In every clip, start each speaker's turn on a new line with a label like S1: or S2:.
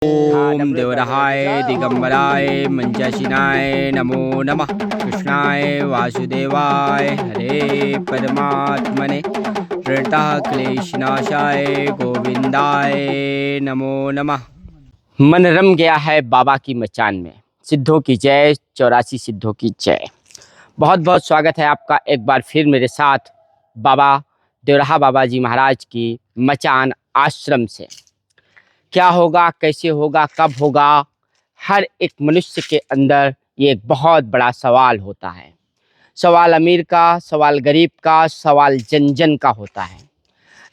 S1: ओम देवरहाय दिगंबराय मंचाशिनाय नमो नमः। कृष्णाय वासुदेवाय हरे परमात्मने प्रणतः क्लेशनाशाय गोविंदाय नमो नमः। मन रम गया है बाबा की मचान में, सिद्धों की जय, 84 सिद्धों की जय। बहुत बहुत स्वागत है आपका एक बार फिर मेरे साथ बाबा देवरहा बाबा जी महाराज की मचान आश्रम से। क्या होगा, कैसे होगा, कब होगा, हर एक मनुष्य के अंदर ये एक बहुत बड़ा सवाल होता है। सवाल अमीर का, सवाल गरीब का, सवाल जन जन का होता है।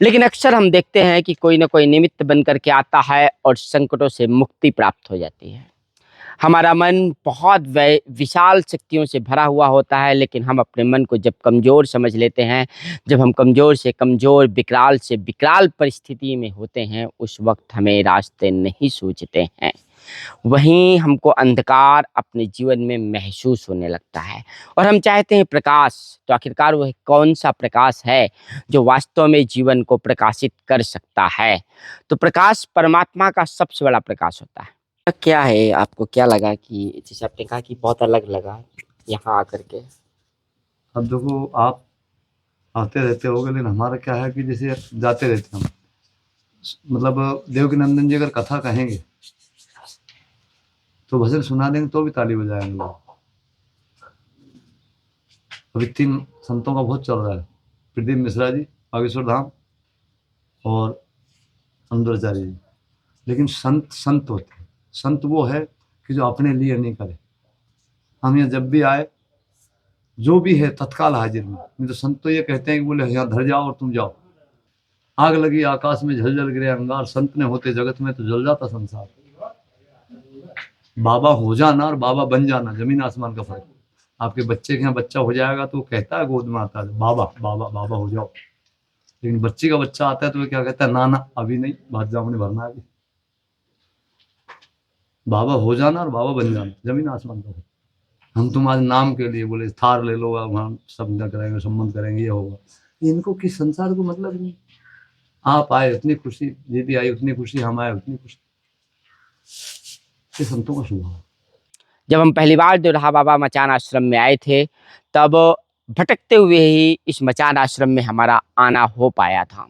S1: लेकिन अक्सर हम देखते हैं कि कोई ना कोई निमित्त बन करके आता है और संकटों से मुक्ति प्राप्त हो जाती है। हमारा मन बहुत विशाल शक्तियों से भरा हुआ होता है, लेकिन हम अपने मन को जब कमज़ोर समझ लेते हैं, जब हम कमज़ोर से कमज़ोर, विकराल से विकराल परिस्थिति में होते हैं, उस वक्त हमें रास्ते नहीं सूझते हैं। वहीं हमको अंधकार अपने जीवन में महसूस होने लगता है और हम चाहते हैं प्रकाश। तो आखिरकार वह कौन सा प्रकाश है जो वास्तव में जीवन को प्रकाशित कर सकता है? तो प्रकाश परमात्मा का सबसे बड़ा प्रकाश होता है। क्या है, आपको क्या लगा कि जैसे आपने कहा कि बहुत अलग लगा यहाँ आकर के?
S2: अब देखो, आप आते रहते होगे, लेकिन हमारा क्या है कि जैसे जाते रहते हम, मतलब देवकीनंदन जी अगर कथा कहेंगे तो भजन सुना देंगे तो भी ताली बजाएंगे लोग। अभी 3 संतों का बहुत चल रहा है, प्रदीप मिश्रा जी, बागेश्वर धाम और अंदराचार्य जी। लेकिन संत संत होते हैं। संत वो है कि जो अपने लिए नहीं करे। हम यहाँ जब भी आए, जो भी है तत्काल हाजिर में। नहीं तो संत तो ये कहते हैं कि बोले यहाँ धर जाओ और तुम जाओ। आग लगी आकाश में झलझल गिरे अंगार, संत ने होते जगत में तो जल जाता संसार। बाबा हो जाना और बाबा बन जाना जमीन आसमान का फर्क। आपके बच्चे के यहाँ बच्चा हो जाएगा तो वो कहता है गोद में आता है बाबा बाबा बाबा हो जाओ। लेकिन बच्चे का बच्चा आता है तो वो क्या कहता है, ना ना अभी नहीं, भात जामुन भरना है अभी। बाबा हो जाना और बाबा बन जाना जमीन आसमान का फर्क। हम तुम्हारे नाम के लिए बोले थार ले लो, वहां सब करेंगे, संबंध करेंगे, ये होगा। इनको किस संसार को मतलब नहीं। आप आए उतनी खुशी, दीदी आई उतनी खुशी, हम आए उतनी खुशी। ये संतों का स्वभाव।
S1: जब हम पहली बार देवरहा बाबा मचान आश्रम में आए थे, तब भटकते हुए ही इस मचान आश्रम में हमारा आना हो पाया था।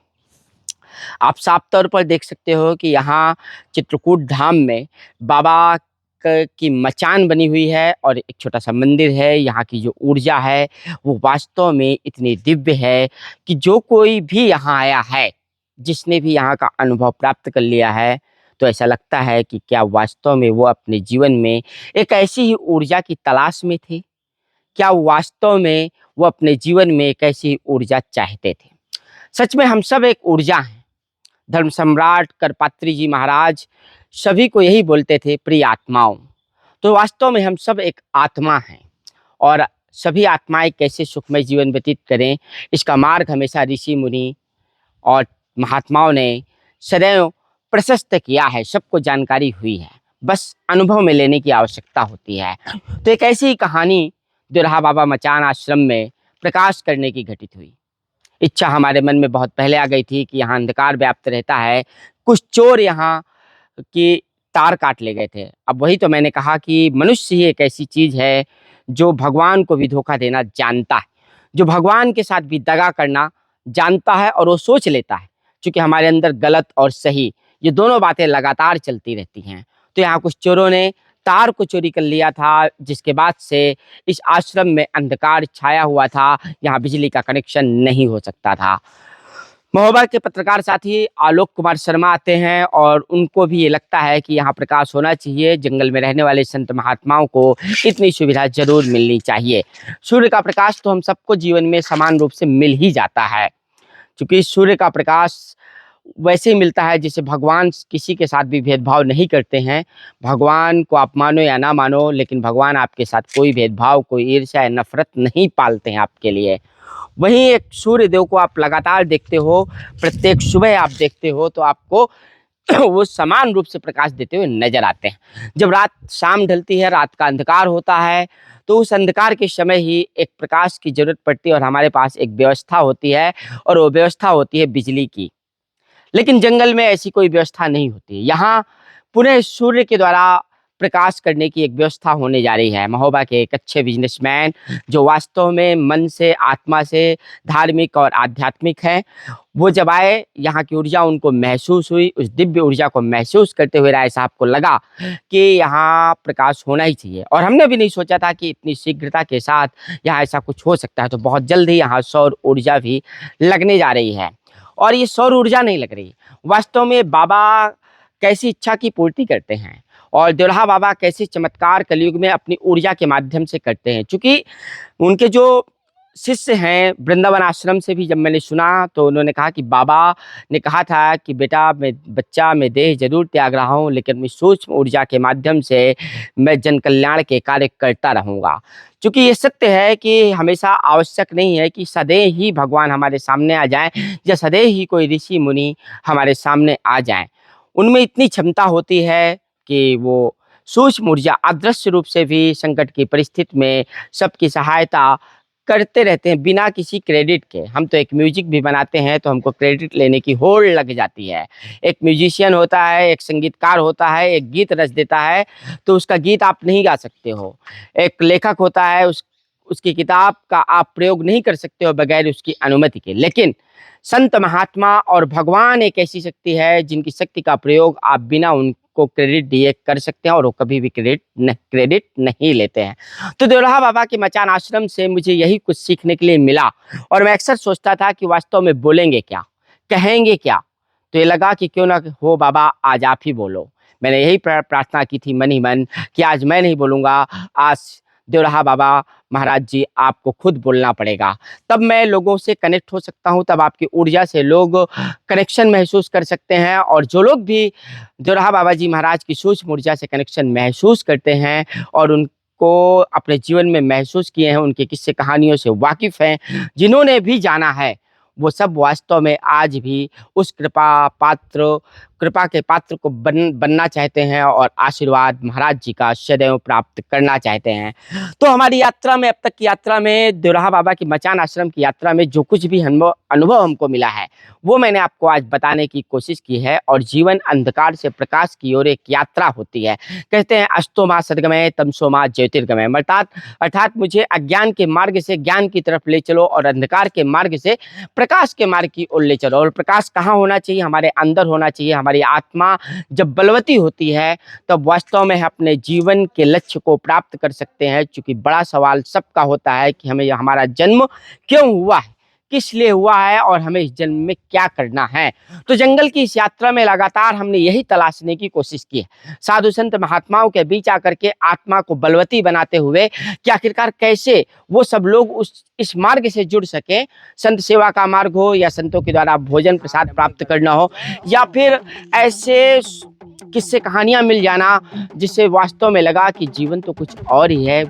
S1: आप साफ तौर पर देख सकते हो कि यहाँ चित्रकूट धाम में बाबा की मचान बनी हुई है और एक छोटा सा मंदिर है। यहाँ की जो ऊर्जा है वो वास्तव में इतनी दिव्य है कि जो कोई भी यहाँ आया है, जिसने भी यहाँ का अनुभव प्राप्त कर लिया है, तो ऐसा लगता है कि क्या वास्तव में वो अपने जीवन में एक ऐसी ही ऊर्जा की तलाश में थे? क्या वास्तव में वो अपने जीवन में एक ऐसी ऊर्जा चाहते थे? सच में हम सब एक ऊर्जा हैं। धर्म सम्राट करपात्री जी महाराज सभी को यही बोलते थे, प्रिय आत्माओं। तो वास्तव में हम सब एक आत्मा हैं और सभी आत्माएं कैसे सुखमय जीवन व्यतीत करें, इसका मार्ग हमेशा ऋषि मुनि और महात्माओं ने सदैव प्रशस्त किया है। सबको जानकारी हुई है, बस अनुभव में लेने की आवश्यकता होती है। तो एक ऐसी ही कहानी देवरहा बाबा मचान आश्रम में प्रकाश करने की घटित हुई। इच्छा हमारे मन में बहुत पहले आ गई थी कि यहाँ अंधकार व्याप्त रहता है। कुछ चोर यहाँ की तार काट ले गए थे। अब वही तो मैंने कहा कि मनुष्य ही एक ऐसी चीज है जो भगवान को भी धोखा देना जानता है, जो भगवान के साथ भी दगा करना जानता है और वो सोच लेता है। क्योंकि हमारे अंदर गलत और सही ये दोनों बातें लगातार चलती रहती हैं। तो यहाँ कुछ चोरों ने तार को चोरी कर लिया था, जिसके बाद से इस आश्रम में अंधकार छाया हुआ था। यहाँ बिजली का कनेक्शन नहीं हो सकता था। महोबा के पत्रकार साथी आलोक कुमार शर्मा आते हैं और उनको भी ये लगता है कि यहाँ प्रकाश होना चाहिए। जंगल में रहने वाले संत महात्माओं को इतनी सुविधा जरूर मिलनी चाहिए। सूर्य का प्रकाश तो हम सबको जीवन में समान रूप से मिल ही जाता है, क्योंकि सूर्य का प्रकाश वैसे ही मिलता है जैसे भगवान किसी के साथ भी भेदभाव नहीं करते हैं। भगवान को आप मानो या ना मानो, लेकिन भगवान आपके साथ कोई भेदभाव, कोई ईर्ष्या या नफरत नहीं पालते हैं आपके लिए। वहीं एक सूर्य देव को आप लगातार देखते हो, प्रत्येक सुबह आप देखते हो तो आपको वो समान रूप से प्रकाश देते हुए नजर आते हैं। जब रात शाम ढलती है, रात का अंधकार होता है, तो उस अंधकार के समय ही एक प्रकाश की जरूरत पड़ती है और हमारे पास एक व्यवस्था होती है और वो व्यवस्था होती है बिजली की। लेकिन जंगल में ऐसी कोई व्यवस्था नहीं होती। यहाँ पुनः सूर्य के द्वारा प्रकाश करने की एक व्यवस्था होने जा रही है। महोबा के एक अच्छे बिजनेसमैन जो वास्तव में मन से, आत्मा से धार्मिक और आध्यात्मिक हैं, वो जब आए, यहाँ की ऊर्जा उनको महसूस हुई। उस दिव्य ऊर्जा को महसूस करते हुए राय साहब को लगा कि यहाँ प्रकाश होना ही चाहिए। और हमने भी नहीं सोचा था कि इतनी शीघ्रता के साथ यहाँ ऐसा कुछ हो सकता है। तो बहुत जल्द ही यहाँ सौर ऊर्जा भी लगने जा रही है। और ये सौर ऊर्जा नहीं लग रही, वास्तव में बाबा कैसी इच्छा की पूर्ति करते हैं और देवराहा बाबा कैसे चमत्कार कलयुग में अपनी ऊर्जा के माध्यम से करते हैं। चूँकि उनके जो शिष्य हैं वृंदावन आश्रम से भी जब मैंने सुना तो उन्होंने कहा कि बाबा ने कहा था कि बेटा मैं देह जरूर त्याग रहा हूँ, लेकिन मैं सूक्ष्म ऊर्जा के माध्यम से मैं जन कल्याण के कार्य करता रहूँगा। चूँकि ये सत्य है कि हमेशा आवश्यक नहीं है कि सदैव ही भगवान हमारे सामने आ जाएं या सदैव ही कोई ऋषि मुनि हमारे सामने आ जाएं। उनमें इतनी क्षमता होती है कि वो सूक्ष्म ऊर्जा अदृश्य रूप से भी संकट की परिस्थिति में सबकी सहायता करते रहते हैं बिना किसी क्रेडिट के। हम तो एक म्यूजिक भी बनाते हैं तो हमको क्रेडिट लेने की होड़ लग जाती है। एक म्यूजिशियन होता है, एक संगीतकार होता है, एक गीत रच देता है तो उसका गीत आप नहीं गा सकते हो। एक लेखक होता है, उसकी किताब का आप प्रयोग नहीं कर सकते हो बगैर उसकी अनुमति के। लेकिन संत महात्मा और भगवान एक ऐसी शक्ति है जिनकी शक्ति का प्रयोग आप बिना उनको क्रेडिट दिए कर सकते हैं और वो कभी भी क्रेडिट नहीं लेते हैं। तो देवराहा बाबा के मचान आश्रम से मुझे यही कुछ सीखने के लिए मिला। और मैं अक्सर सोचता था कि वास्तव में बोलेंगे क्या, कहेंगे क्या। तो ये लगा कि क्यों ना हो बाबा, आज आप ही बोलो। मैंने यही प्रार्थना की थी मन ही मन कि आज मैं नहीं बोलूँगा, आज देवराहा बाबा महाराज जी आपको खुद बोलना पड़ेगा। तब मैं लोगों से कनेक्ट हो सकता हूँ, तब आपकी ऊर्जा से लोग कनेक्शन महसूस कर सकते हैं। और जो लोग भी देवराहा बाबा जी महाराज की सूक्ष्म ऊर्जा से कनेक्शन महसूस करते हैं और उनको अपने जीवन में महसूस किए हैं, उनके किस्से कहानियों से वाकिफ़ हैं, जिन्होंने भी जाना है, वो सब वास्तव में आज भी उस कृपा के पात्र को बनना चाहते हैं और आशीर्वाद महाराज जी का सदैव प्राप्त करना चाहते हैं। तो हमारी यात्रा में, अब तक की यात्रा में, देवराहा बाबा की मचान आश्रम की यात्रा में जो कुछ भी अनुभव हमको मिला है वो मैंने आपको आज बताने की कोशिश की है। और जीवन अंधकार से प्रकाश की ओर एक यात्रा होती है। कहते हैं अस्तो माँ सद्गमय तमसो माँ ज्योतिर्गमय, अर्थात मुझे अज्ञान के मार्ग से ज्ञान की तरफ ले चलो और अंधकार के मार्ग से प्रकाश के मार्ग की ओर ले चलो। और प्रकाश कहाँ होना चाहिए? हमारे अंदर होना चाहिए। हमारी आत्मा जब बलवती होती है तब वास्तव में अपने जीवन के लक्ष्य को प्राप्त कर सकते हैं। क्योंकि बड़ा सवाल सबका होता है कि हमें हमारा जन्म क्यों हुआ है, किस लिए हुआ है और हमें इस जन्म में क्या करना है। तो जंगल की इस यात्रा में लगातार हमने यही तलाशने की कोशिश की है, साधु संत महात्माओं के बीच आकर के आत्मा को बलवती बनाते हुए कि आखिरकार कैसे वो सब लोग इस मार्ग से जुड़ सके। संत सेवा का मार्ग हो या संतों के द्वारा भोजन प्रसाद प्राप्त करना हो या फिर ऐसे किस्से कहानियां मिल जाना जिससे वास्तव में लगा कि जीवन तो कुछ और ही है।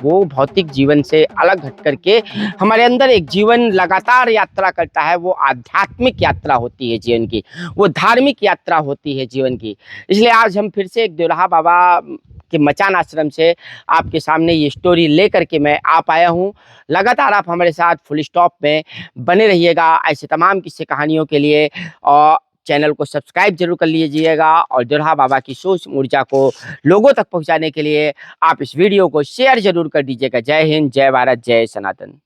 S1: वो भौतिक जीवन से अलग हट करके हमारे अंदर एक जीवन लगातार यात्रा करता है। वो आध्यात्मिक यात्रा होती है जीवन की, वो धार्मिक यात्रा होती है जीवन की। इसलिए आज हम फिर से एक देवराहा बाबा के मचान आश्रम से आपके सामने ये स्टोरी ले करके मैं आ पाया हूँ। लगातार आप हमारे साथ फुल स्टॉप में बने रहिएगा ऐसे तमाम किस्से कहानियों के लिए। और चैनल को सब्सक्राइब जरूर कर लीजिएगा और देवराहा बाबा की सूक्ष्म ऊर्जा को लोगों तक पहुंचाने के लिए आप इस वीडियो को शेयर जरूर कर दीजिएगा। जय हिंद, जय भारत, जय सनातन।